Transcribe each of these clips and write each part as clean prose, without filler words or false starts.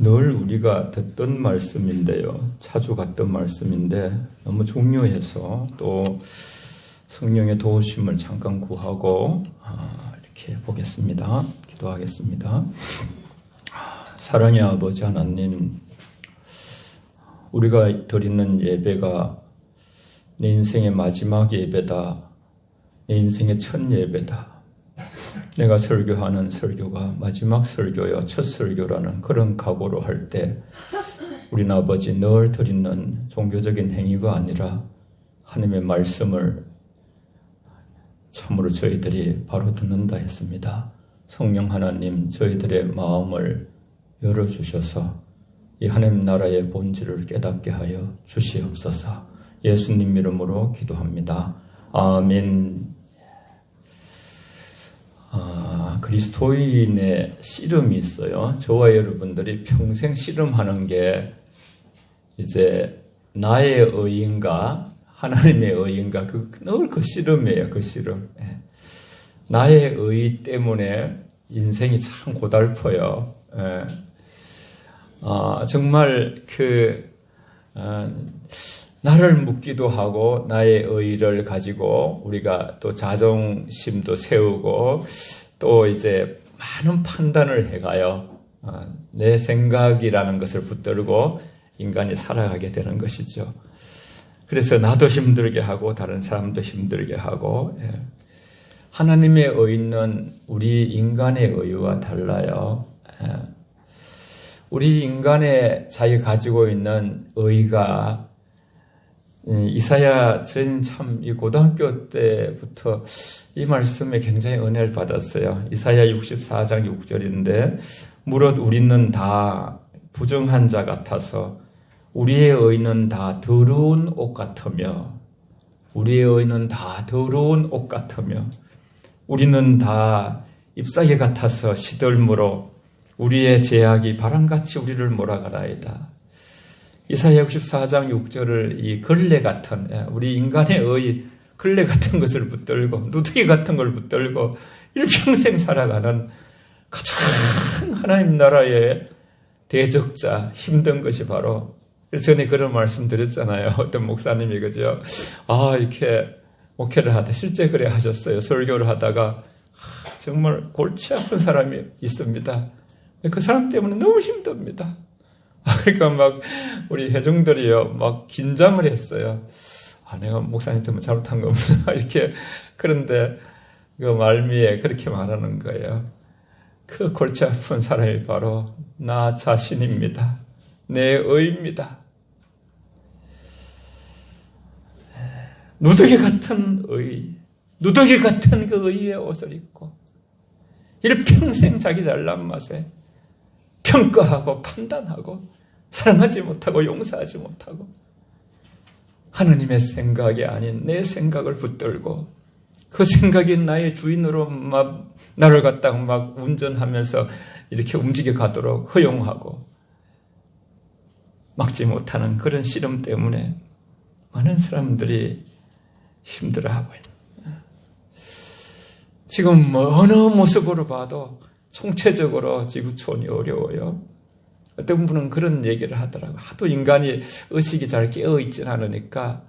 늘 우리가 듣던 말씀인데요. 자주 갔던 말씀인데 너무 중요해서 또 성령의 도우심을 잠깐 구하고 이렇게 보겠습니다. 기도하겠습니다. 사랑의 아버지 하나님, 우리가 드리는 예배가 내 인생의 마지막 예배다. 내 인생의 첫 예배다. 내가 설교하는 설교가 마지막 설교요, 첫 설교라는 그런 각오로 할 때 우리는 아버지 늘 드리는 종교적인 행위가 아니라 하나님의 말씀을 참으로 저희들이 바로 듣는다 했습니다. 성령 하나님, 저희들의 마음을 열어주셔서 이 하나님 나라의 본질을 깨닫게 하여 주시옵소서. 예수님 이름으로 기도합니다. 아멘. 그리스도인의 씨름이 있어요. 저와 여러분들이 평생 씨름하는 게 이제 나의 의인가 하나님의 의인가 늘 그 씨름이에요. 그 씨름. 나의 의 때문에 인생이 참 고달퍼요. 정말 나를 묻기도 하고 나의 의의를 가지고 우리가 또 자존심도 세우고 또 이제 많은 판단을 해가요. 내 생각이라는 것을 붙들고 인간이 살아가게 되는 것이죠. 그래서 나도 힘들게 하고 다른 사람도 힘들게 하고, 하나님의 의는 우리 인간의 의와 달라요. 우리 인간의 자기가 가지고 있는 의가 이사야, 저는 참 이 고등학교 때부터 이 말씀에 굉장히 은혜를 받았어요. 이사야 64장 6절인데 무릇 우리는 다 부정한 자 같아서 우리의 의는 다 더러운 옷 같으며 우리의 의는 다 더러운 옷 같으며 우리는 다 잎사귀 같아서 시들므로 우리의 죄악이 바람같이 우리를 몰아가나이다. 이사야 64장 6절을 이 걸레 같은, 우리 인간의 의 걸레 같은 것을 붙들고 누더기 같은 걸 붙들고 일평생 살아가는 가장 하나님 나라의 대적자, 힘든 것이 바로, 전에 그런 말씀 드렸잖아요. 어떤 목사님이 그죠? 이렇게 목회를 하다 실제 그래 하셨어요. 설교를 하다가 정말 골치 아픈 사람이 있습니다. 그 사람 때문에 너무 힘듭니다. 그러니까 막 우리 회중들이요 막 긴장을 했어요. 내가 목사님 때문에 잘못한 거 없나 이렇게. 그런데 그 말미에 그렇게 말하는 거예요. 그 골치 아픈 사람이 바로 나 자신입니다. 내 의입니다. 누더기 같은 의, 누더기 같은 그 의의 옷을 입고 일평생 자기 잘난 맛에 평가하고 판단하고 사랑하지 못하고 용서하지 못하고 하나님의 생각이 아닌 내 생각을 붙들고 그 생각이 나의 주인으로 막 나를 갖다가 막 운전하면서 이렇게 움직여 가도록 허용하고 막지 못하는 그런 씨름 때문에 많은 사람들이 힘들어하고 있는. 지금 어느 모습으로 봐도 총체적으로 지구촌이 어려워요. 어떤 분은 그런 얘기를 하더라고요. 하도 인간이 의식이 잘 깨어있진 않으니까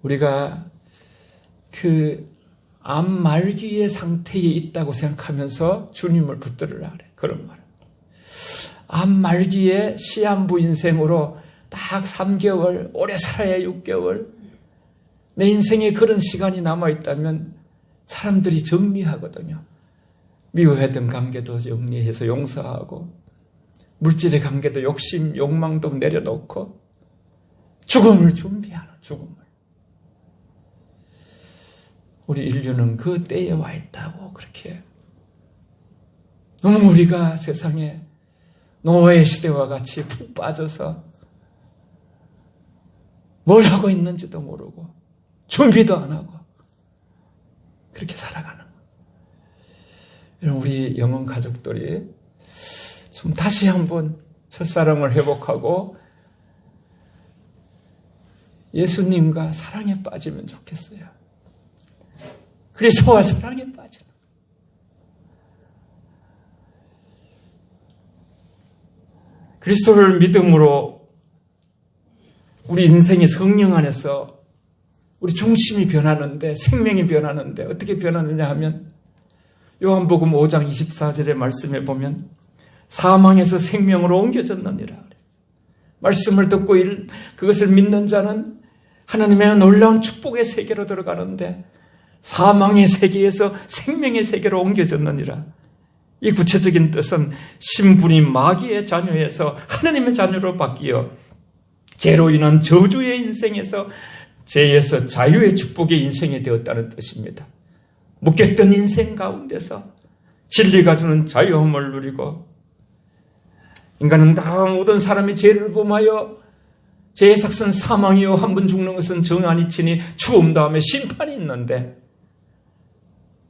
우리가 암 말기의 상태에 있다고 생각하면서 주님을 붙들으라 그래. 그런 말을. 암 말기에 시한부 인생으로 딱 3개월, 오래 살아야 6개월. 내 인생에 그런 시간이 남아있다면 사람들이 정리하거든요. 미워했던 관계도 정리해서 용서하고 물질의 관계도 욕심, 욕망도 내려놓고 죽음을 준비하는 죽음을. 우리 인류는 그 때에 와 있다고 그렇게. 너무 우리가 세상에 노아의 시대와 같이 푹 빠져서 뭘 하고 있는지도 모르고 준비도 안 하고 그렇게 살아가는 거예요. 여러분, 우리 영혼 가족들이 좀 다시 한번 첫사랑을 회복하고 예수님과 사랑에 빠지면 좋겠어요. 그리스도와 사랑에 빠지는. 그리스도를 믿음으로 우리 인생의 성령 안에서 우리 중심이 변하는데, 생명이 변하는데 어떻게 변하느냐 하면 요한복음 5장 24절의 말씀에 보면 사망에서 생명으로 옮겨졌느니라. 말씀을 듣고 그것을 믿는 자는 하나님의 놀라운 축복의 세계로 들어가는데 사망의 세계에서 생명의 세계로 옮겨졌느니라. 이 구체적인 뜻은 신분이 마귀의 자녀에서 하나님의 자녀로 바뀌어 죄로 인한 저주의 인생에서 죄에서 자유의 축복의 인생이 되었다는 뜻입니다. 묶였던 인생 가운데서 진리가 주는 자유함을 누리고, 인간은 다 모든 사람이 죄를 범하여 죄의 삭은 사망이요 한 번 죽는 것은 정한이 치니 죽음 다음에 심판이 있는데,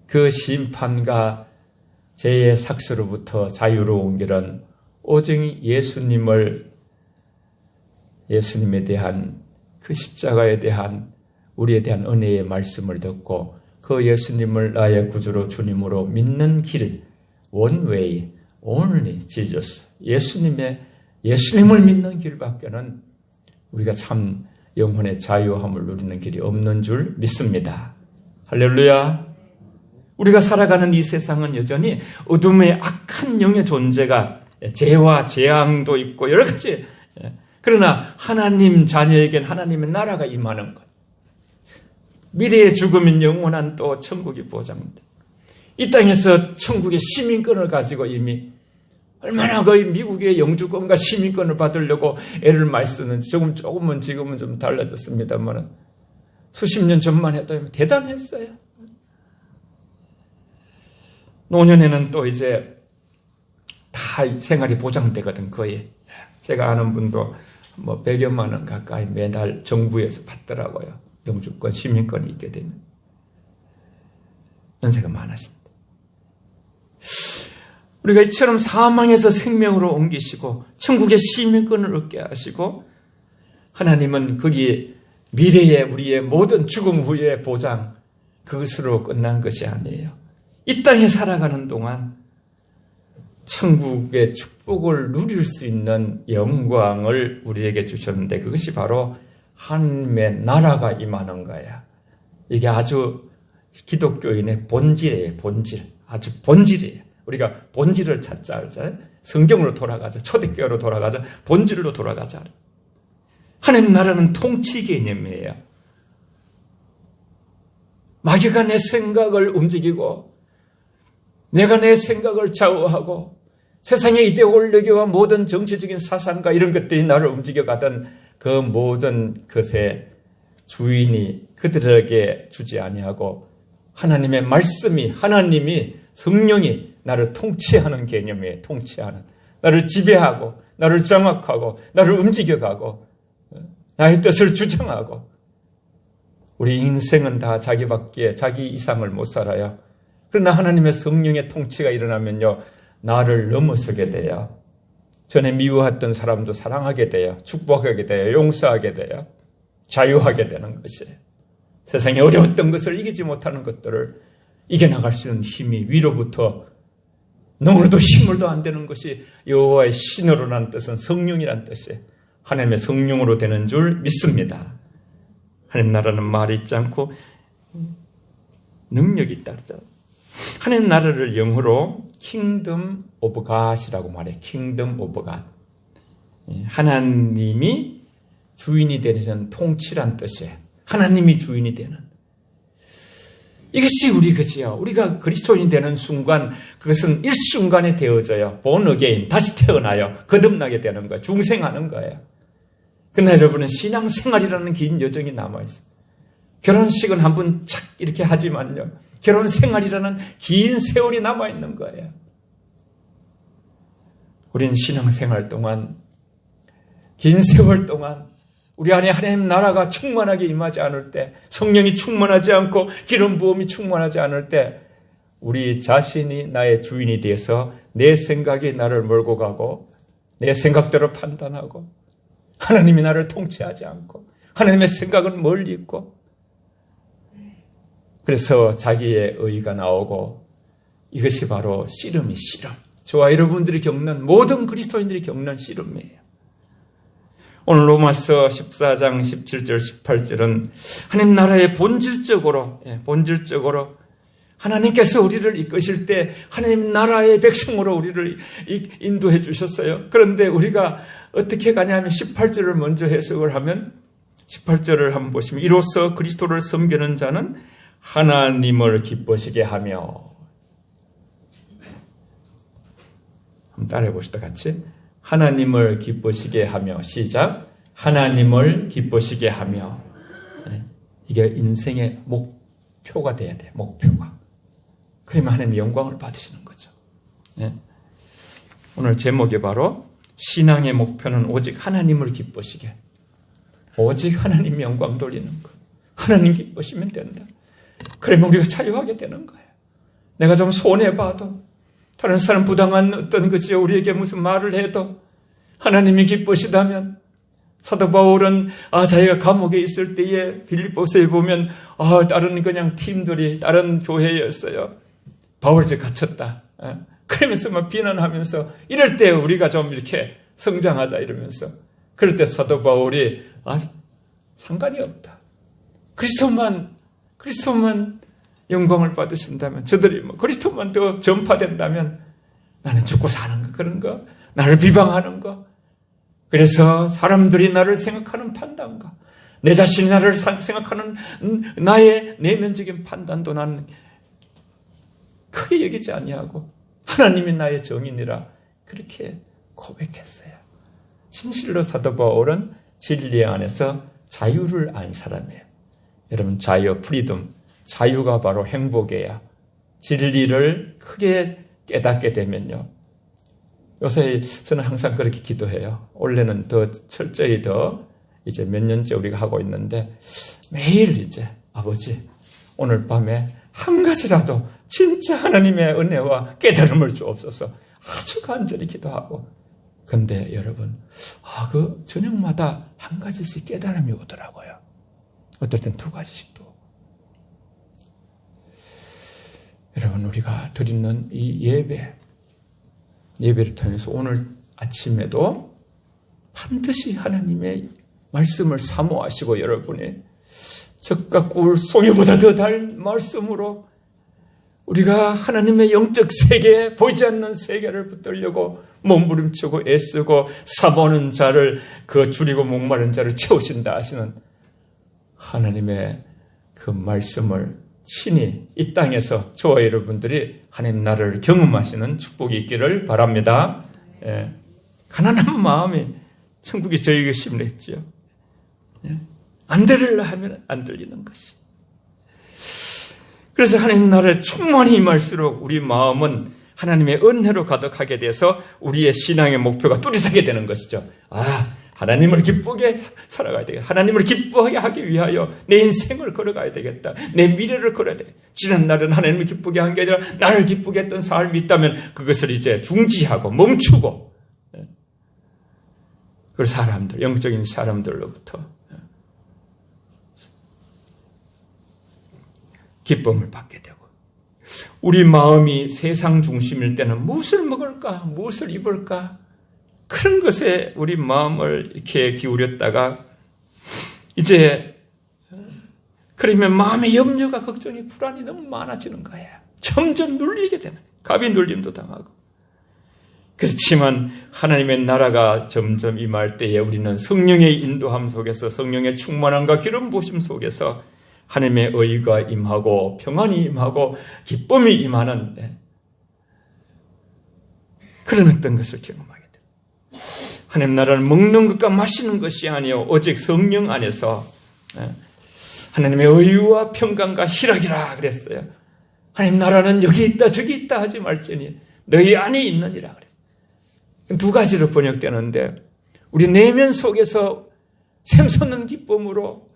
그 심판과 죄의 삭스로부터 자유로운 길은 오직 예수님에 대한 그 십자가에 대한 우리에 대한 은혜의 말씀을 듣고 그 예수님을 나의 구주로 주님으로 믿는 길, one way, only Jesus, 예수님을 믿는 길밖에는 우리가 참 영혼의 자유함을 누리는 길이 없는 줄 믿습니다. 할렐루야. 우리가 살아가는 이 세상은 여전히 어둠의 악한 영의 존재가, 죄와 재앙도 있고 여러 가지, 그러나 하나님 자녀에겐 하나님의 나라가 임하는 것, 미래의 죽음인 영원한 또 천국이 보장됩니다. 이 땅에서 천국의 시민권을 가지고 이미 얼마나 거의 미국의 영주권과 시민권을 받으려고 애를 많이 쓰는지, 조금은 지금은 좀 달라졌습니다만 수십 년 전만 해도 대단했어요. 노년에는 또 이제 다 생활이 보장되거든, 거의. 제가 아는 분도 100여만 원 가까이 매달 정부에서 받더라고요. 영주권, 시민권이 있게 되면. 연세가 많으신데. 우리가 이처럼 사망에서 생명으로 옮기시고 천국의 시민권을 얻게 하시고, 하나님은 거기 미래의 우리의 모든 죽음 후의 보장, 그것으로 끝난 것이 아니에요. 이 땅에 살아가는 동안 천국의 축복을 누릴 수 있는 영광을 우리에게 주셨는데, 그것이 바로 하나님의 나라가 임하는 거야. 이게 아주 기독교인의 본질이에요. 아주 본질이에요. 우리가 본질을 찾자. 성경으로 돌아가자. 초대교회로 돌아가자. 본질로 돌아가자. 하나님 나라는 통치 개념이에요. 마귀가 내 생각을 움직이고 내가 내 생각을 좌우하고 세상의 이데올로기와 모든 정치적인 사상과 이런 것들이 나를 움직여가던 그 모든 것의 주인이 그들에게 주지 아니하고 하나님의 말씀이, 하나님이, 성령이 나를 통치하는 개념이에요. 통치하는, 나를 지배하고 나를 장악하고 나를 움직여가고 나의 뜻을 주장하고. 우리 인생은 다 자기밖에, 자기 이상을 못 살아요. 그러나 하나님의 성령의 통치가 일어나면요, 나를 넘어서게 돼요. 전에 미워했던 사람도 사랑하게 돼요. 축복하게 돼요. 용서하게 돼요. 자유하게 되는 것이에요. 세상에 어려웠던 것을 이기지 못하는 것들을 이겨나갈 수 있는 힘이 위로부터, 너무나도 힘으로도 안 되는 것이 여호와의 신으로라는 뜻은 성령이란 뜻이에요. 하나님의 성령으로 되는 줄 믿습니다. 하나님 나라는 말이 있지 않고 능력이 있다 그러잖아요. 하나님 나라를 영어로 Kingdom of God이라고 말해요. Kingdom of God. 하나님이 주인이 되는 통치란 뜻이에요. 하나님이 주인이 되는. 이것이 우리 것이요. 우리가 그리스도인이 되는 순간 그것은 일순간에 되어져요. born again, 다시 태어나요. 거듭나게 되는 거예요. 중생하는 거예요. 그러나 여러분은 신앙생활이라는 긴 여정이 남아있어요. 결혼식은 한 번 착 이렇게 하지만요, 결혼 생활이라는 긴 세월이 남아있는 거예요. 우린 신앙생활 동안, 긴 세월 동안 우리 안에 하나님 나라가 충만하게 임하지 않을 때, 성령이 충만하지 않고 기름 부음이 충만하지 않을 때 우리 자신이 나의 주인이 돼서 내 생각이 나를 몰고 가고 내 생각대로 판단하고 하나님이 나를 통치하지 않고 하나님의 생각은 멀리 있고, 그래서 자기의 의의가 나오고, 이것이 바로 씨름이 씨름. 저와 여러분들이 겪는, 모든 그리스도인들이 겪는 씨름이에요. 오늘 로마서 14장 17절 18절은 하나님 나라의 본질적으로 하나님께서 우리를 이끄실 때 하나님 나라의 백성으로 우리를 인도해 주셨어요. 그런데 우리가 어떻게 가냐면 18절을 먼저 해석을 하면, 18절을 한번 보시면, 이로써 그리스도를 섬기는 자는 하나님을 기쁘시게 하며, 한번 따라해 봅시다. 같이. 하나님을 기쁘시게 하며, 시작. 하나님을 기쁘시게 하며. 이게 인생의 목표가 돼야 돼요. 목표가. 그러면 하나님의 영광을 받으시는 거죠. 오늘 제목이 바로 신앙의 목표는 오직 하나님을 기쁘시게. 오직 하나님 영광 돌리는 것. 하나님 기쁘시면 된다. 그러면 우리가 자유하게 되는 거예요. 내가 좀 손해봐도, 다른 사람 부당한 어떤 것이 우리에게 무슨 말을 해도 하나님이 기쁘시다면, 사도 바울은 자기가 감옥에 있을 때에 빌립보서에 보면 다른 그냥 팀들이 다른 교회였어요. 바울이 갇혔다. 그러면서 막 비난하면서, 이럴 때 우리가 좀 이렇게 성장하자 이러면서, 그럴 때 사도 바울이 상관이 없다. 그리스도만 영광을 받으신다면, 저들이 그리스도만 더 전파된다면 나는 죽고 사는 거, 그런 거, 나를 비방하는 거, 그래서 사람들이 나를 생각하는 판단과 내 자신이 나를 생각하는 나의 내면적인 판단도 나는 크게 여기지 아니하고 하나님이 나의 정인이라 그렇게 고백했어요. 진실로 사도 바울은 진리 안에서 자유를 안 사람이에요. 여러분, 자유, 프리덤, 자유가 바로 행복이에요. 진리를 크게 깨닫게 되면요. 요새 저는 항상 그렇게 기도해요. 원래는 더 철저히 이제 몇 년째 우리가 하고 있는데, 매일 이제 아버지, 오늘 밤에 한 가지라도 진짜 하나님의 은혜와 깨달음을 주옵소서 아주 간절히 기도하고. 근데 여러분, 그 저녁마다 한 가지씩 깨달음이 오더라고요. 어떨 땐 두 가지씩도. 여러분, 우리가 드리는 이 예배를 통해서 오늘 아침에도 반드시 하나님의 말씀을 사모하시고, 여러분이 적과 꿀 송이보다 더 달 말씀으로 우리가 하나님의 영적 세계, 보이지 않는 세계를 붙들려고 몸부림치고 애쓰고 사모하는 자를, 그 줄이고 목마른 자를 채우신다 하시는 하나님의 그 말씀을 친히 이 땅에서 저와 여러분들이 하나님 나라를 경험하시는 축복이 있기를 바랍니다. 가난한 마음이 천국이 저에게 심했지요. 안 들으려 하면 안 들리는 것이. 그래서 하나님 나라에 충만히 임할수록 우리 마음은 하나님의 은혜로 가득하게 돼서 우리의 신앙의 목표가 뚜렷하게 되는 것이죠. 하나님을 기쁘게 살아가야 되겠다. 하나님을 기쁘게 하기 위하여 내 인생을 걸어가야 되겠다. 내 미래를 걸어야 되겠다. 지난 날은 하나님을 기쁘게 한 게 아니라 나를 기쁘게 했던 삶이 있다면 그것을 이제 중지하고 멈추고, 그 사람들, 영적인 사람들로부터 기쁨을 받게 되고, 우리 마음이 세상 중심일 때는 무엇을 먹을까, 무엇을 입을까, 그런 것에 우리 마음을 이렇게 기울였다가 이제 그러면 마음의 염려가, 걱정이, 불안이 너무 많아지는 거예요. 점점 눌리게 되는 거예요. 갑이 눌림도 당하고. 그렇지만 하나님의 나라가 점점 임할 때에 우리는 성령의 인도함 속에서, 성령의 충만함과 기름 부으심 속에서 하나님의 의가 임하고 평안이 임하고 기쁨이 임하는 그런 어떤 것을 경험하게 됩니다. 하나님 나라는 먹는 것과 마시는 것이 아니요 오직 성령 안에서 하나님의 의와 평강과 희락이라 그랬어요. 하나님 나라는 여기 있다 저기 있다 하지 말지니 너희 안에 있느니라 그랬어요. 두 가지로 번역되는데, 우리 내면 속에서 샘솟는 기쁨으로,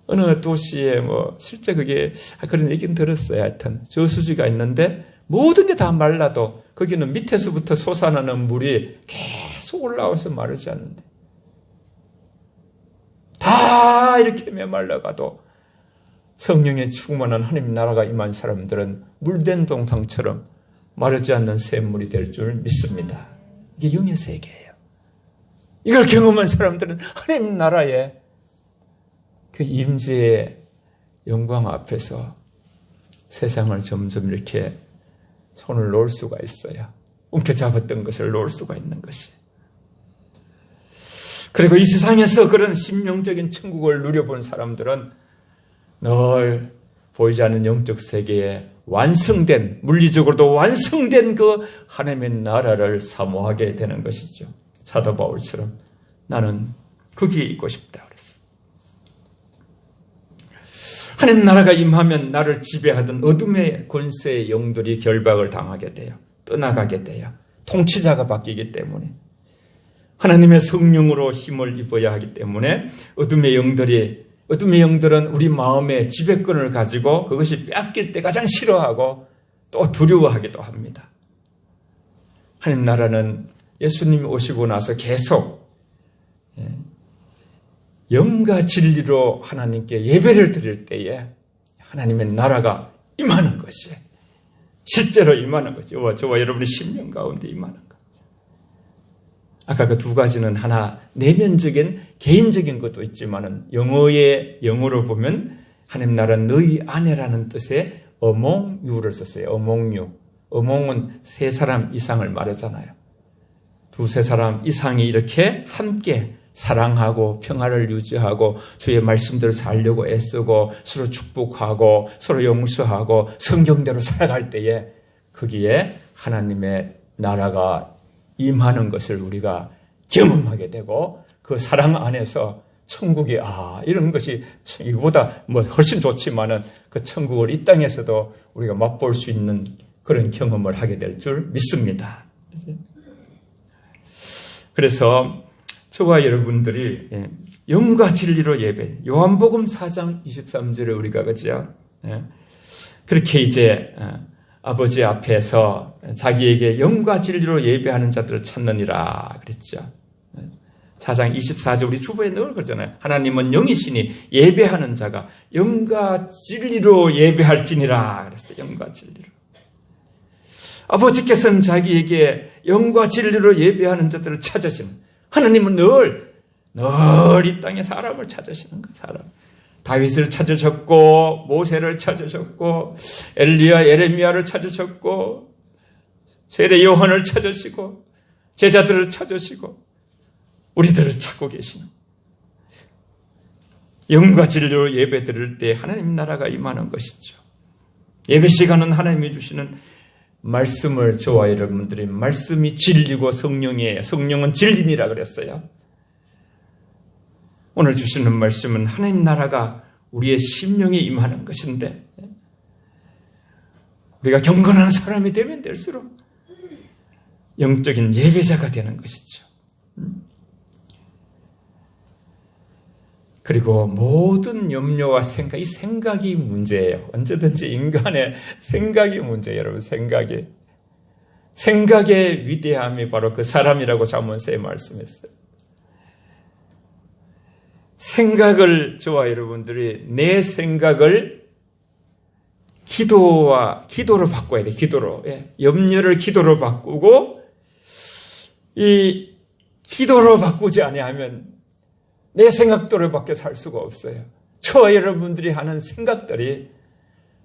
어느 도시에 실제 그게 그런 얘기는 들었어요. 하여튼 저수지가 있는데 모든 게 다 말라도 거기는 밑에서부터 솟아나는 물이 계속 올라와서 마르지 않는데, 다 이렇게 메말라가도 성령의 충만한 하나님 나라가 임한 사람들은 물된 동상처럼 마르지 않는 샘물이 될 줄 믿습니다. 이게 영의 세계예요. 이걸 경험한 사람들은 하나님 나라의 그 임재의 영광 앞에서 세상을 점점 이렇게 손을 놓을 수가 있어요. 움켜잡았던 것을 놓을 수가 있는 것이. 그리고 이 세상에서 그런 심령적인 천국을 누려본 사람들은 늘 보이지 않는 영적 세계에 완성된, 물리적으로도 완성된 그 하나님의 나라를 사모하게 되는 것이죠. 사도 바울처럼 나는 거기에 있고 싶다. 하나님 나라가 임하면 나를 지배하던 어둠의 권세의 영들이 결박을 당하게 돼요. 떠나가게 돼요. 통치자가 바뀌기 때문에. 하나님의 성령으로 힘을 입어야 하기 때문에 어둠의 영들은 우리 마음의 지배권을 가지고 그것이 빼앗길 때 가장 싫어하고 또 두려워하기도 합니다. 하나님 나라는 예수님이 오시고 나서 계속 영과 진리로 하나님께 예배를 드릴 때에 하나님의 나라가 임하는 것이 실제로 임하는 거죠. 저와 여러분의 심령 가운데 임하는 것. 아까 그 두 가지는 하나 내면적인 개인적인 것도 있지만은 영어로 보면 하나님 나라는 너희 안에라는 뜻의 among you를 썼어요. among you. among은 세 사람 이상을 말하잖아요. 두세 사람 이상이 이렇게 함께 사랑하고 평화를 유지하고 주의 말씀대로 살려고 애쓰고 서로 축복하고 서로 용서하고 성경대로 살아갈 때에 거기에 하나님의 나라가 임하는 것을 우리가 경험하게 되고 그 사랑 안에서 천국이 이런 것이 이거보다 훨씬 좋지만은 그 천국을 이 땅에서도 우리가 맛볼 수 있는 그런 경험을 하게 될 줄 믿습니다. 그래서 저와 여러분들이 영과 진리로 예배, 요한복음 4장 23절에 우리가 그죠? 그렇게 이제 아버지 앞에서 자기에게 영과 진리로 예배하는 자들을 찾느니라 그랬죠. 4장 24절 우리 주보에 늘 그러잖아요. 하나님은 영이시니 예배하는 자가 영과 진리로 예배할지니라 그랬어요. 영과 진리로. 아버지께서는 자기에게 영과 진리로 예배하는 자들을 찾으시는 하나님은 늘 이 땅에 사람을 찾으시는 거예요. 사람. 다윗을 찾으셨고 모세를 찾으셨고 엘리야 예레미야를 찾으셨고 세례 요한을 찾으시고 제자들을 찾으시고 우리들을 찾고 계시는 영과 진리로 예배 드릴 때 하나님 나라가 임하는 것이죠. 예배 시간은 하나님이 주시는 말씀을 저와 여러분들이 말씀이 진리고 성령이에요. 성령은 진리니라 그랬어요. 오늘 주시는 말씀은 하나님 나라가 우리의 심령에 임하는 것인데 우리가 경건한 사람이 되면 될수록 영적인 예배자가 되는 것이죠. 그리고 모든 염려와 생각, 이 생각이 문제예요. 언제든지 인간의 생각이 문제예요. 여러분, 생각의 위대함이 바로 그 사람이라고 잠언서에 말씀했어요. 생각을 저와 여러분들이 내 생각을 기도로 바꿔야 돼. 기도로. 염려를 기도로 바꾸고 이 기도로 바꾸지 아니하면 내 생각대로 밖에 살 수가 없어요. 저와 여러분들이 하는 생각들이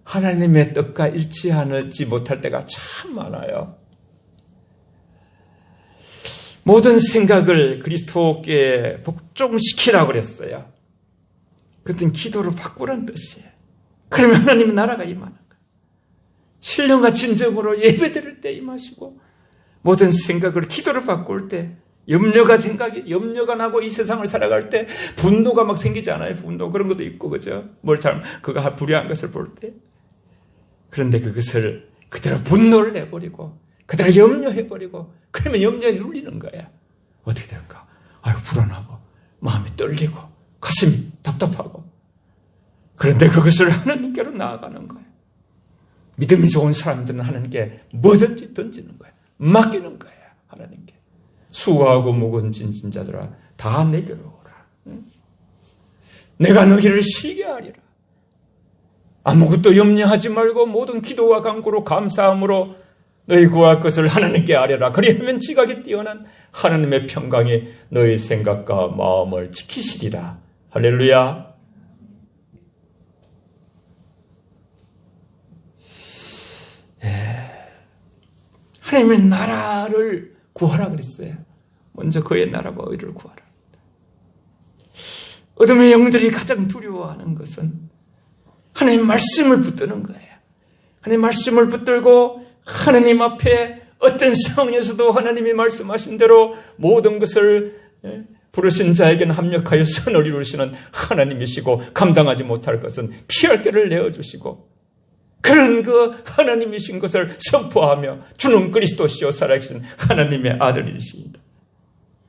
하나님의 뜻과 일치하지 못할 때가 참 많아요. 모든 생각을 그리스도께 복종시키라고 그랬어요. 그것은 기도로 바꾸라는 뜻이에요. 그러면 하나님 나라가 임하는 거예요. 신령과 진정으로 예배드릴 때 임하시고 모든 생각을 기도로 바꿀 때 염려가 나고 이 세상을 살아갈 때 분노가 막 생기지 않아요? 분노 그런 것도 있고 그죠? 그가 불의한 것을 볼 때. 그런데 그것을 그대로 분노를 내버리고 그대로 염려해버리고 그러면 염려에 눌리는 거야. 어떻게 될까? 불안하고 마음이 떨리고 가슴이 답답하고 그런데 그것을 하나님께로 나아가는 거예요. 믿음이 좋은 사람들은 하나님께 뭐든지 던지는 거예요. 맡기는 거예요. 하나님께. 수고하고 무거운 자들아 다 내게로 오라. 내가 너희를 쉬게 하리라. 아무것도 염려하지 말고 모든 기도와 간구로 감사함으로 너희 구할 것을 하나님께 아뢰라. 그리하면 지각이 뛰어난 하나님의 평강이 너희 생각과 마음을 지키시리라. 할렐루야. 하나님의 나라를 구하라 그랬어요. 먼저 그의 나라와 의를 구하라. 어둠의 영들이 가장 두려워하는 것은 하나님 말씀을 붙드는 거예요. 하나님 말씀을 붙들고 하나님 앞에 어떤 상황에서도 하나님이 말씀하신 대로 모든 것을 부르신 자에게는 합력하여 선을 이루시는 하나님이시고, 감당하지 못할 것은 피할 길을 내어주시고, 그런 그 하나님이신 것을 선포하며 주는 그리스도시요 살아계신 하나님의 아들이십니다.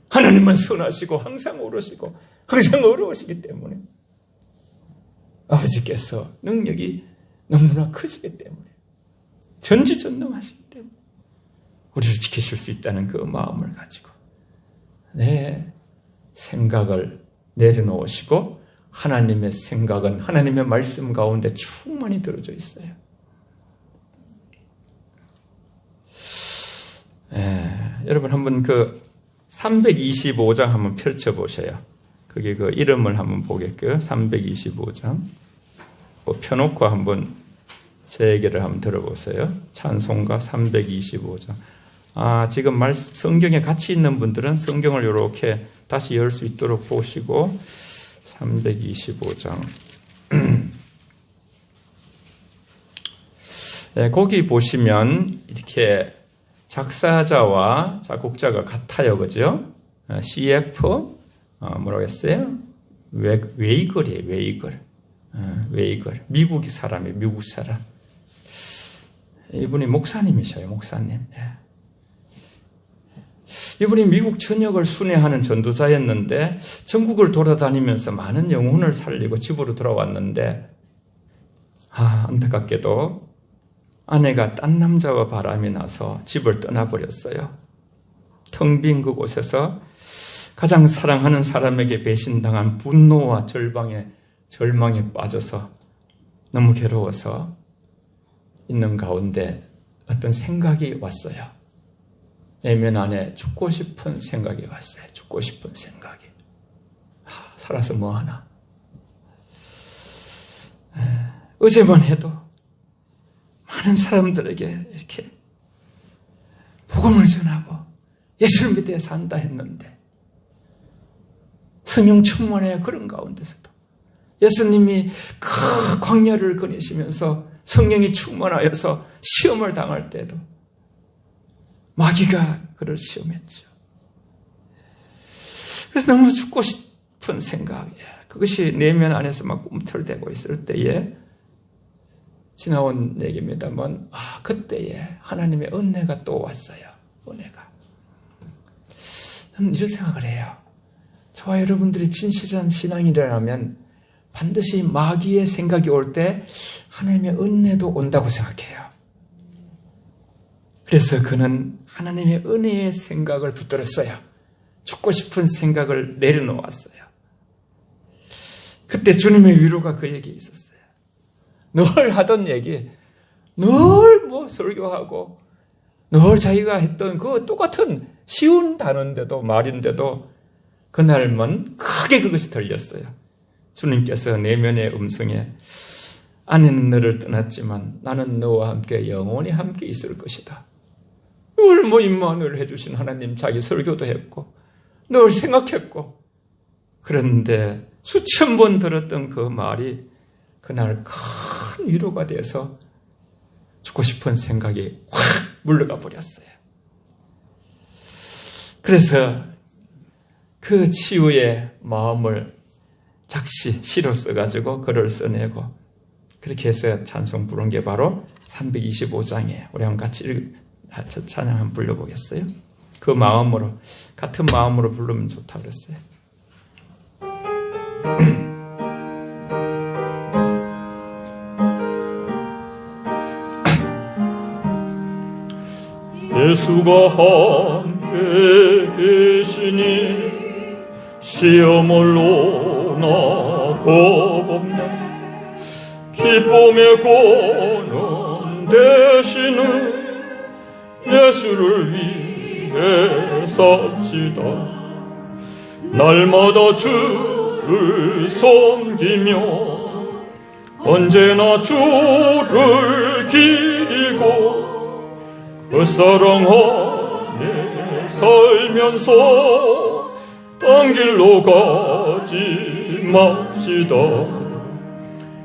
하나님은 선하시고 항상 오르시고 항상 어려우시기 때문에, 아버지께서 능력이 너무나 크시기 때문에, 전지전능하시기 때문에 우리를 지키실 수 있다는 그 마음을 가지고 내 생각을 내려놓으시고, 하나님의 생각은 하나님의 말씀 가운데 충만히 들어져 있어요. 여러분 한번 그 325장 한번 펼쳐보세요. 그게 그 이름을 한번 보겠고요. 325장 펴놓고 한번 제 얘기를 한번 들어보세요. 찬송가 325장. 지금 성경에 같이 있는 분들은 성경을 이렇게 다시 열 수 있도록 보시고, 325장. 거기 보시면 이렇게 작사자와 작곡자가 같아요. 그죠? CF, 뭐라고 했어요? 웨이글이에요, 웨이글. 웨이글. 미국 사람이에요, 미국 사람. 이분이 목사님이셔요, 목사님. 이분이 미국 전역을 순회하는 전도자였는데, 전국을 돌아다니면서 많은 영혼을 살리고 집으로 돌아왔는데, 안타깝게도 아내가 딴 남자와 바람이 나서 집을 떠나버렸어요. 텅 빈 그곳에서 가장 사랑하는 사람에게 배신당한 분노와 절망에 빠져서 너무 괴로워서 있는 가운데 어떤 생각이 왔어요. 내면 안에 죽고 싶은 생각이 왔어요. 죽고 싶은 생각이. 살아서 뭐하나. 어제만 해도 많은 사람들에게 이렇게 복음을 전하고 예수를 믿어 산다 했는데, 성령 충만해야 그런 가운데서도 예수님이 그 광야를 거니시면서 성령이 충만하여서 시험을 당할 때도 마귀가 그를 시험했죠. 그래서 너무 죽고 싶은 생각이야. 그것이 내면 안에서 막 꿈틀대고 있을 때에 지나온 얘기입니다만, 그때에 하나님의 은혜가 또 왔어요. 은혜가. 저는 이런 생각을 해요. 저와 여러분들이 진실한 신앙이라면 반드시 마귀의 생각이 올 때 하나님의 은혜도 온다고 생각해요. 그래서 그는 하나님의 은혜의 생각을 붙들었어요. 죽고 싶은 생각을 내려놓았어요. 그때 주님의 위로가 그에게 있었어요. 늘 하던 얘기, 늘 설교하고, 늘 자기가 했던 그 똑같은 쉬운 단어인데도, 말인데도, 그날만 크게 그것이 들렸어요. 주님께서 내면의 음성에, 아내는 너를 떠났지만 나는 너와 함께 영원히 함께 있을 것이다. 늘 임마누엘 해주신 하나님, 자기 설교도 했고, 늘 생각했고, 그런데 수천 번 들었던 그 말이 그날 큰 위로가 돼서 죽고 싶은 생각이 확 물러가 버렸어요. 그래서 그 치유의 마음을 시로 써가지고 글을 써내고, 그렇게 해서 찬송 부른 게 바로 325장이에요. 우리 한번 같이 찬양 한번 불러보겠어요? 그 마음으로, 같은 마음으로 부르면 좋다 그랬어요. 예수가 함께 계시니 시험을 오나 겁없네. 기쁨의 고는 되시는 예수를 위해 섭시다. 날마다 주를 섬기며 언제나 주를 기리고 그 사랑 안에 살면서 딴 길로 가지 맙시다.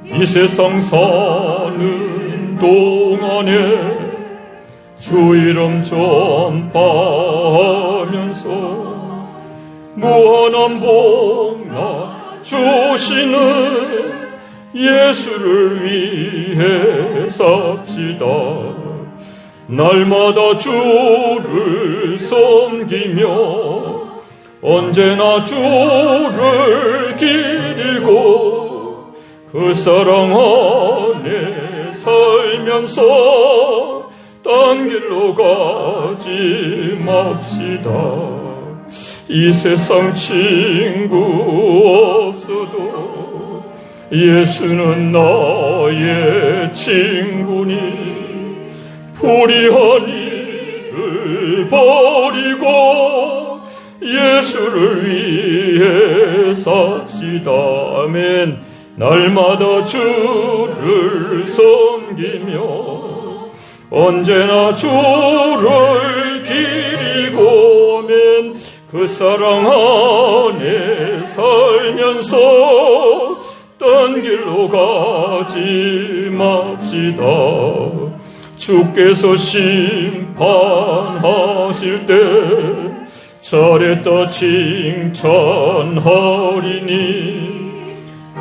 이 세상 사는 동안에 주 이름 전파하면서 무한한 복나 주시는 예수를 위해 삽시다. 날마다 주를 섬기며 언제나 주를 기리고 그 사랑 안에 살면서 딴 길로 가지 맙시다. 이 세상 친구 없어도 예수는 나의 친구니 불의한 일을 버리고 예수를 위해 삽시다. 아멘. 날마다 주를 섬기며 언제나 주를 기리고 아멘. 그 사랑 안에 살면서 딴 길로 가지 맙시다. 주께서 심판하실 때 잘했다 칭찬하리니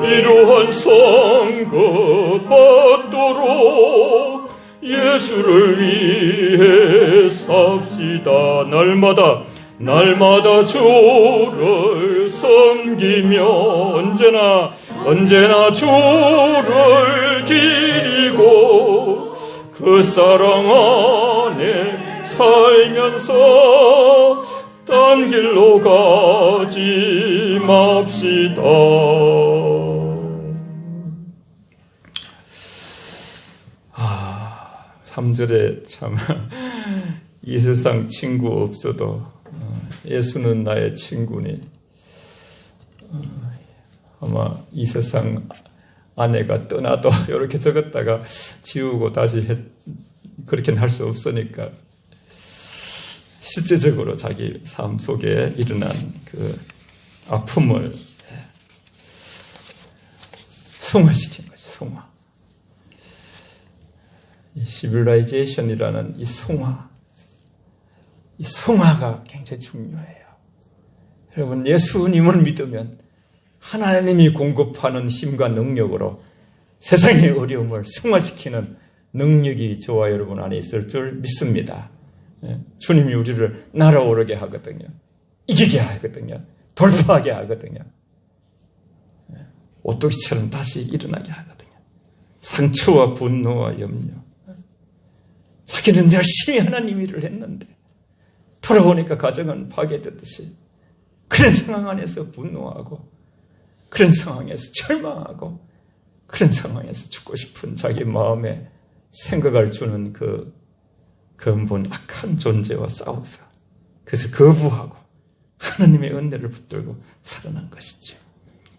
이러한 상급 받도록 예수를 위해 삽시다. 날마다 주를 섬기며 언제나 주를 기리고 그 사랑 안에 살면서 딴 길로 가지 맙시다. 3절에 참 이 세상 친구 없어도 예수는 나의 친구니 아마 이 세상 아내가 떠나도 이렇게 적었다가 지우고 다시 그렇게는 할 수 없으니까 실제적으로 자기 삶 속에 일어난 그 아픔을 승화시킨 거죠. 승화. 이 시빌라이제이션이라는 이 성화가 굉장히 중요해요. 여러분, 예수님을 믿으면 하나님이 공급하는 힘과 능력으로 세상의 어려움을 승화시키는 능력이 저와 여러분 안에 있을 줄 믿습니다. 주님이 우리를 날아오르게 하거든요. 이기게 하거든요. 돌파하게 하거든요. 오뚜기처럼 다시 일어나게 하거든요. 상처와 분노와 염려. 자기는 열심히 하나님 일을 했는데 돌아오니까 가정은 파괴되듯이 그런 상황 안에서 분노하고 그런 상황에서 절망하고 그런 상황에서 죽고 싶은 자기 마음에 생각을 주는 그 근본 악한 존재와 싸워서 그래서 거부하고 하나님의 은혜를 붙들고 살아난 것이죠.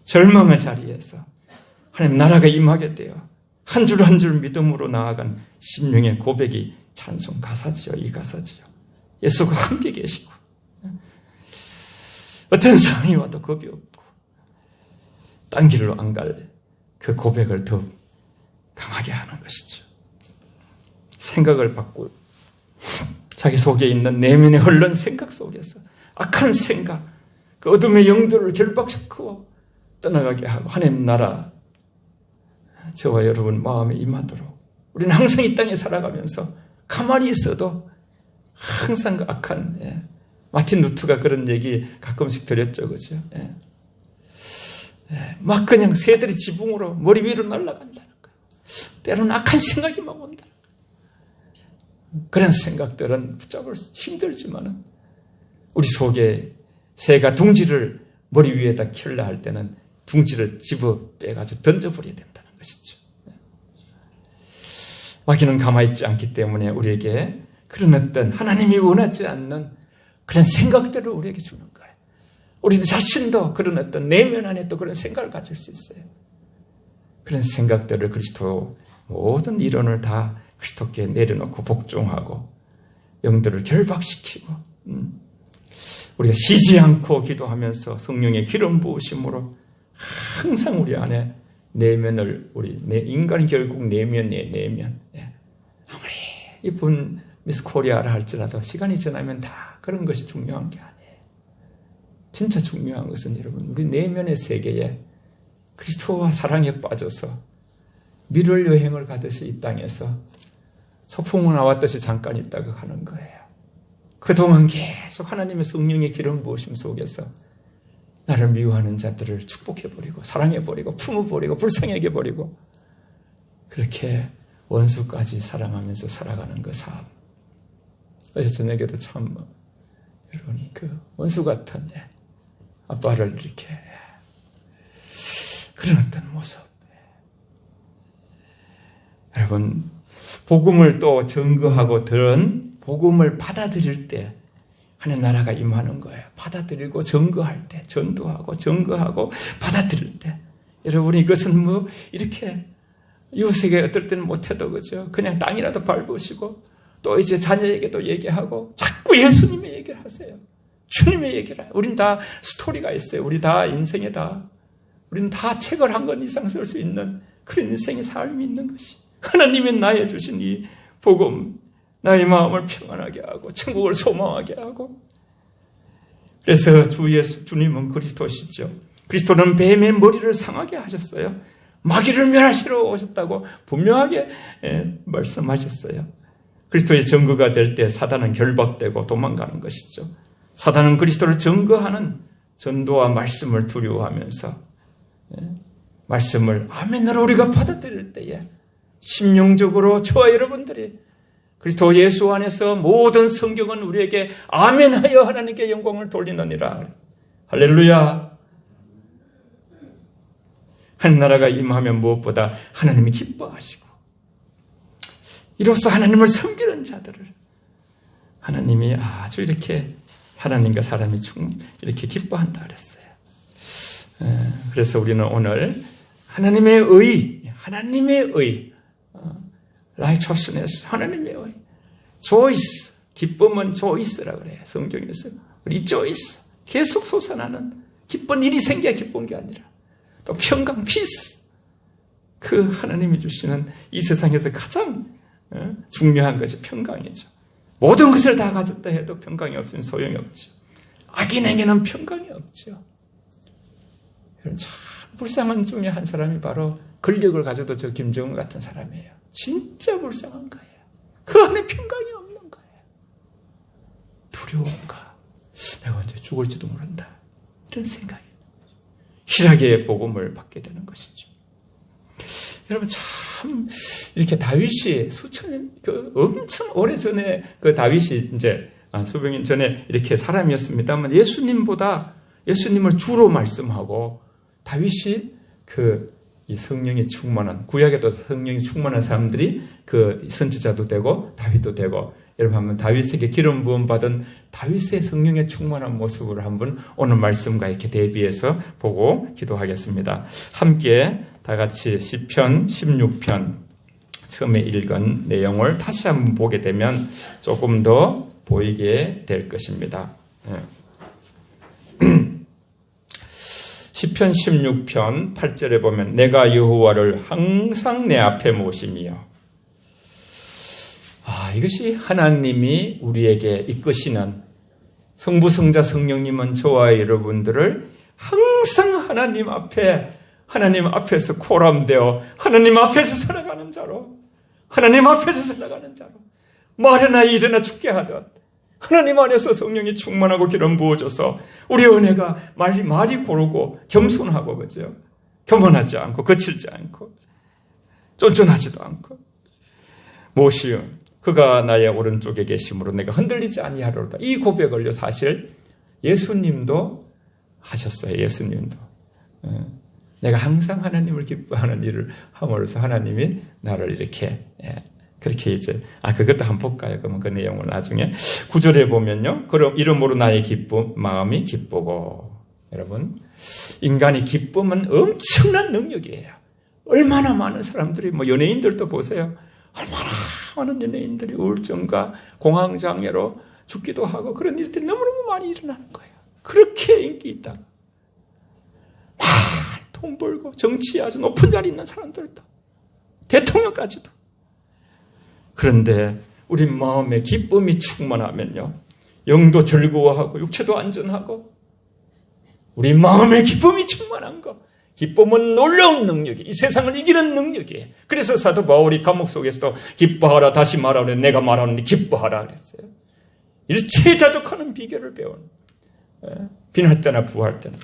절망의 자리에서 하나님 나라가 임하게 되어 한 줄 한 줄 믿음으로 나아간 심령의 고백이 찬송 가사지요. 이 가사지요. 예수가 함께 계시고 어떤 상황이 와도 겁이 없고 딴 길로 안 갈 그 고백을 더 강하게 하는 것이죠. 생각을 바꾸고 자기 속에 있는 내면의 흘른 생각 속에서 악한 생각, 그 어둠의 영들을 결박시키고 떠나가게 하고 하나님 나라 저와 여러분 마음에 임하도록 우리는 항상 이 땅에 살아가면서 가만히 있어도 항상 그 악한 마틴 루트가 그런 얘기 가끔씩 드렸죠. 그죠? 막 그냥 새들이 지붕으로 머리 위로 날아간다는 거예요. 때로는 악한 생각이 막 온다는 거예요. 그런 생각들은 붙잡을 힘들지만은 우리 속에 새가 둥지를 머리 위에다 킬라 할 때는 둥지를 집어 빼가지고 던져버려야 된다는 것이죠. 마귀는 가만히 있지 않기 때문에 우리에게 그런 어떤 하나님이 원하지 않는 그런 생각들을 우리에게 주는 거예요. 우리 자신도 그런 어떤 내면 안에 또 그런 생각을 가질 수 있어요. 그런 생각들을 그리스도 모든 이론을 다 그리스도께 내려놓고 복종하고 영들을 결박시키고 우리가 쉬지 않고 기도하면서 성령의 기름 부으심으로 항상 우리 안에 내면을 인간은 결국 내면이에요. 내면. 아무리 이쁜 미스 코리아라 할지라도 시간이 지나면 다 그런 것이 중요한 게 아니에요. 진짜 중요한 것은 여러분 우리 내면의 세계에 그리스도와 사랑에 빠져서 미를 여행을 가듯이 이 땅에서 소풍을 나왔듯이 잠깐 있다가 가는 거예요. 그동안 계속 하나님의 성령의 기름 부으심 속에서 나를 미워하는 자들을 축복해버리고 사랑해버리고 품어버리고 불쌍하게 버리고 그렇게 원수까지 사랑하면서 살아가는 그 삶. 어제 저녁에도 참 여러분 그 원수 같은 아빠를 이렇게 그런 어떤 모습. 여러분 복음을 또 증거하고 들은 복음을 받아들일 때 하나님 나라가 임하는 거예요. 받아들이고 증거할 때, 전도하고 증거하고 받아들일 때. 여러분 이것은 뭐 이렇게 이웃에게 어떨 때는 못해도 그죠. 그냥 땅이라도 밟으시고 또 이제 자녀에게도 얘기하고 자꾸 예수님의 얘기를 하세요. 주님의 얘기를 해요. 우린 다 스토리가 있어요. 우리 다 인생에 우리는 다 책을 한 권 이상 쓸 수 있는 그런 인생의 삶이 있는 것이 하나님의 나에 주신 이 복음, 나의 마음을 평안하게 하고 천국을 소망하게 하고. 그래서 주님은 그리스도시죠. 그리스도는 뱀의 머리를 상하게 하셨어요. 마귀를 멸하시러 오셨다고 분명하게 말씀하셨어요. 그리스도의 증거가 될 때 사단은 결박되고 도망가는 것이죠. 사단은 그리스도를 증거하는 전도와 말씀을 두려워하면서 말씀을 아멘으로 우리가 받아들일 때에 심령적으로 저와 여러분들이 그리스도 예수 안에서 모든 성경은 우리에게 아멘하여 하나님께 영광을 돌리느니라. 할렐루야. 하나님 나라가 임하면 무엇보다 하나님이 기뻐하시고 이로써 하나님을 섬기는 자들을 하나님이 아주 이렇게 하나님과 사람이 이렇게 기뻐한다 그랬어요. 그래서 우리는 오늘 하나님의 의, righteousness, 하나님의 의, joyce, 기쁨은 joyce라고 그래요. 성경에서 rejoice, 계속 솟아나는 기쁜 일이 생겨야 기쁜 게 아니라 또 평강, peace, 그 하나님이 주시는 이 세상에서 가장 중요한 것이 평강이죠. 모든 것을 다 가졌다 해도 평강이 없으면 소용이 없죠. 악인에게는 평강이 없죠. 참 불쌍한 중에 한 사람이 바로 권력을 가져도 저 김정은 같은 사람이에요. 진짜 불쌍한 거예요. 그 안에 평강이 없는 거예요. 두려움과 내가 언제 죽을지도 모른다. 이런 생각이 희락의 복음을 받게 되는 것이죠. 여러분 참 이렇게 다윗이 수천 년 엄청 오래 전에 그 다윗이 이제 수백 년 전에 이렇게 사람이었습니다만 예수님을 주로 말씀하고 다윗이 이 성령이 충만한 구약에도 성령이 충만한 사람들이 그 선지자도 되고 다윗도 되고 여러분 한번 다윗에게 기름 부음 받은 다윗의 성령에 충만한 모습을 한번 오늘 말씀과 이렇게 대비해서 보고 기도하겠습니다. 함께 다 같이 시편 16편 처음에 읽은 내용을 다시 한번 보게 되면 조금 더 보이게 될 것입니다. 시편 16편 8절에 보면 내가 여호와를 항상 내 앞에 모시며 이것이 하나님이 우리에게 이끄시는 성부, 성자, 성령님은 저와 여러분들을 항상 하나님 앞에서 코람되어 하나님 앞에서 살아가는 자로 말이나 일이나 죽게 하듯 하나님 안에서 성령이 충만하고 기름 부어줘서 우리 은혜가 말이 고르고 겸손하고 그죠? 교만하지 않고 거칠지 않고 쫀쫀하지도 않고 모시음 그가 나의 오른쪽에 계심으로 내가 흔들리지 아니하리로다. 이 고백을요 사실 예수님도 하셨어요. 예수님도 내가 항상 하나님을 기뻐하는 일을 함으로써 하나님이 나를 이렇게 그렇게 이제 그것도 한번 볼까요? 그러면 그 내용을 나중에 9절에 보면요. 그럼 이러므로 나의 마음이 기쁘고. 여러분, 인간이 기쁨은 엄청난 능력이에요. 얼마나 많은 사람들이 연예인들도 보세요. 얼마나 많은 연예인들이 우울증과 공황장애로 죽기도 하고 그런 일들이 너무너무 많이 일어나는 거예요. 그렇게 인기 있다고. 돈 벌고 정치에 아주 높은 자리 있는 사람들도, 대통령까지도. 그런데 우리 마음에 기쁨이 충만하면요, 영도 즐거워하고 육체도 안전하고, 우리 마음에 기쁨이 충만한 거, 기쁨은 놀라운 능력이, 이 세상을 이기는 능력이에요. 그래서 사도 바울이 감옥 속에서도 기뻐하라, 다시 말하노니 내가 말하노니 기뻐하라 그랬어요. 일체에 자족하는 비결을 배운, 비날 때나 부할 때나.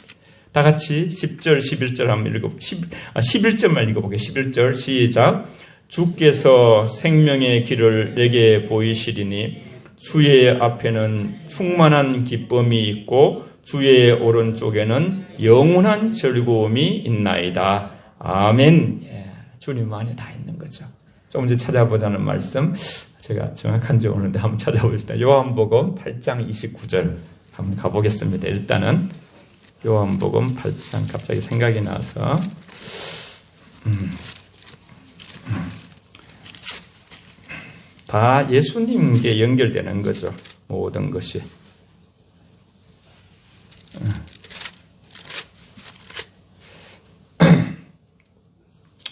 다 같이 10절, 11절 한번 11절만 읽어보게. 11절 시작. 주께서 생명의 길을 내게 보이시리니 주의 앞에는 충만한 기쁨이 있고 주의 오른쪽에는 영원한 즐거움이 있나이다. 아멘. 주님 안에 다 있는 거죠. 조금 이제 찾아보자는 말씀, 제가 정확한지 모르는데 한번 찾아보겠습니다. 요한복음 8장 29절 한번 가보겠습니다. 일단은 요한복음 8장, 갑자기 생각이 나서 다 예수님께 연결되는 거죠. 모든 것이.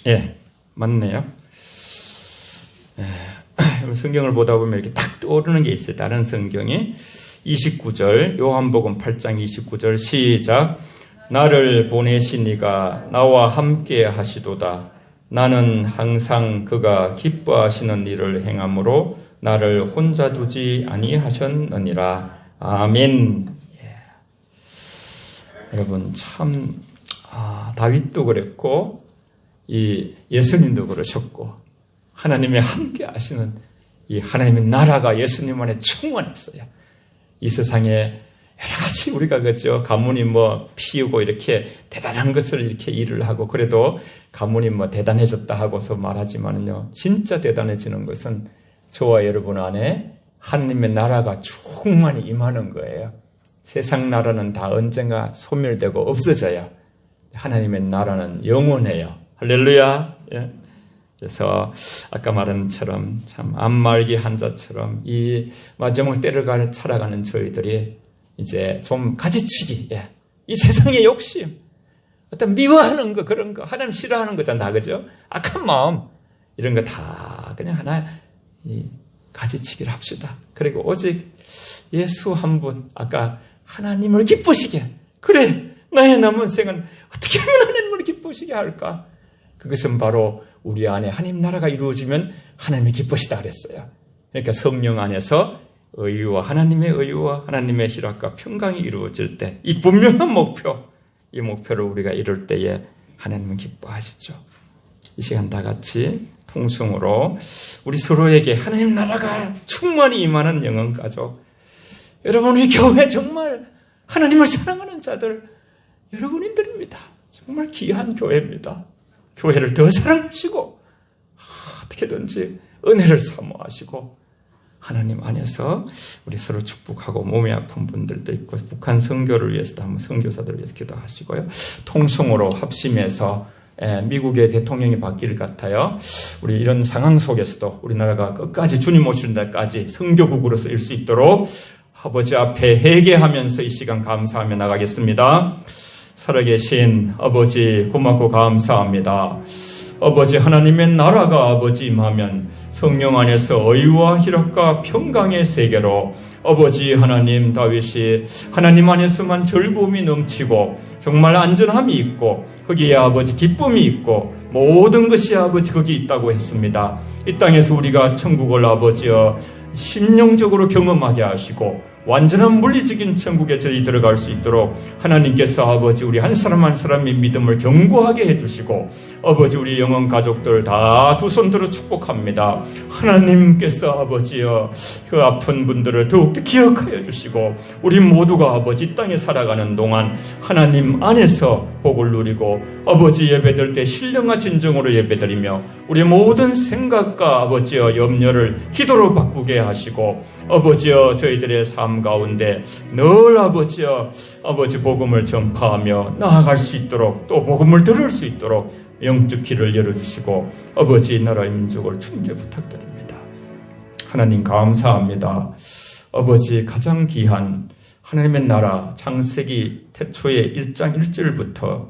예, 맞네요. 성경을 보다 보면 이렇게 딱 떠오르는 게 있어요. 다른 성경이. 29절, 요한복음 8장 29절 시작. 나를 보내신 이가 나와 함께 하시도다. 나는 항상 그가 기뻐하시는 일을 행함으로 나를 혼자 두지 아니하셨느니라. 아멘. 여러분, 참 다윗도 그랬고 이 예수님도 그러셨고, 하나님의 함께 하시는 이 하나님의 나라가 예수님 안에 충만했어요. 이 세상에 여러 가지 우리가 그죠, 가문이 피우고 이렇게 대단한 것을 이렇게 일을 하고, 그래도 가문이 대단해졌다 하고서 말하지만요, 진짜 대단해지는 것은 저와 여러분 안에 하나님의 나라가 충만히 임하는 거예요. 세상 나라는 다 언젠가 소멸되고 없어져요. 하나님의 나라는 영원해요. 할렐루야. 예. 그래서 아까 말한 것처럼 참 안말기 한자처럼 이 마지막 때를 살아가는 저희들이 이제 좀 가지치기, 이 세상의 욕심, 어떤 미워하는 거, 그런 거, 하나님 싫어하는 거잖아, 다, 그죠? 악한 마음, 이런 거 다 그냥 하나 가지치기를 합시다. 그리고 오직 예수 한 분, 아까 하나님을 기쁘시게, 그래, 나의 남은 생은 어떻게 하면 하나님을 기쁘시게 할까? 그것은 바로 우리 안에 하나님 나라가 이루어지면 하나님이 기쁘시다 그랬어요. 그러니까 성령 안에서 하나님의 의와 하나님의 희락과 평강이 이루어질 때, 이 분명한 목표, 이 목표를 우리가 이룰 때에 하나님은 기뻐하시죠. 이 시간 다 같이 통성으로 우리 서로에게 하나님 나라가 충만히 임하는 영혼 가족, 여러분, 우리 교회 정말 하나님을 사랑하는 자들 여러분들입니다. 정말 귀한 교회입니다. 교회를 더 사랑하시고 어떻게든지 은혜를 사모하시고 하나님 안에서 우리 서로 축복하고, 몸이 아픈 분들도 있고 북한 선교를 위해서도 한번 선교사들을 위해서 기도하시고요. 통성으로 합심해서 미국의 대통령이 바뀔 것 같아요. 우리 이런 상황 속에서도 우리나라가 끝까지 주님 오시는 날까지 선교국으로 쓰일 수 있도록 아버지 앞에 회개하면서 이 시간 감사하며 나가겠습니다. 살아계신 아버지, 고맙고 감사합니다. 아버지, 하나님의 나라가 아버지 임하면 성령 안에서 의와 희락과 평강의 세계로 아버지 하나님, 다윗이 하나님 안에서만 즐거움이 넘치고 정말 안전함이 있고 거기에 아버지 기쁨이 있고 모든 것이 아버지 거기 있다고 했습니다. 이 땅에서 우리가 천국을 아버지여 심령적으로 경험하게 하시고 완전한 물리적인 천국에 저희 들어갈 수 있도록 하나님께서 아버지 우리 한 사람 한 사람의 믿음을 견고하게 해주시고 아버지 우리 영혼 가족들 다 두 손 들어 축복합니다. 하나님께서 아버지여 그 아픈 분들을 더욱더 기억하여 주시고 우리 모두가 아버지 땅에 살아가는 동안 하나님 안에서 복을 누리고 아버지 예배드릴 때 신령과 진정으로 예배드리며 우리 모든 생각과 아버지여 염려를 기도로 바꾸게 하시고 아버지여 저희들의 삶 가운데 늘 아버지여 아버지 복음을 전파하며 나아갈 수 있도록 또 복음을 들을 수 있도록 영적 길을 열어주시고 아버지 나라의 민족을 주님께 부탁드립니다. 하나님 감사합니다. 아버지 가장 귀한 하나님의 나라 창세기 태초의 1장 1절부터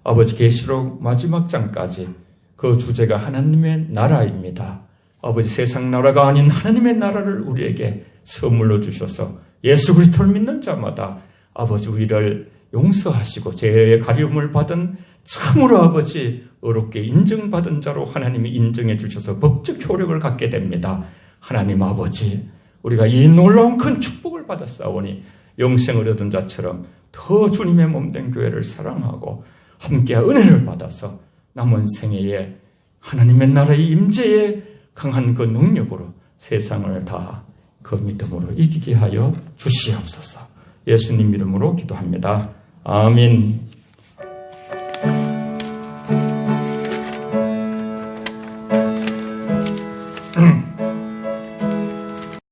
아버지 계시록 마지막 장까지 그 주제가 하나님의 나라입니다. 아버지 세상 나라가 아닌 하나님의 나라를 우리에게 선물로 주셔서 예수 그리스도를 믿는 자마다 아버지 우리를 용서하시고 죄의 가리움을 받은 참으로 아버지 어렵게 인정받은 자로 하나님이 인정해 주셔서 법적 효력을 갖게 됩니다. 하나님 아버지 우리가 이 놀라운 큰 축복을 받았사오니 영생을 얻은 자처럼 더 주님의 몸된 교회를 사랑하고 함께 은혜를 받아서 남은 생애에 하나님의 나라의 임재에 강한 그 능력으로 세상을 다 그 믿음으로 이기게 하여 주시옵소서. 예수님 이름으로 기도합니다. 아멘.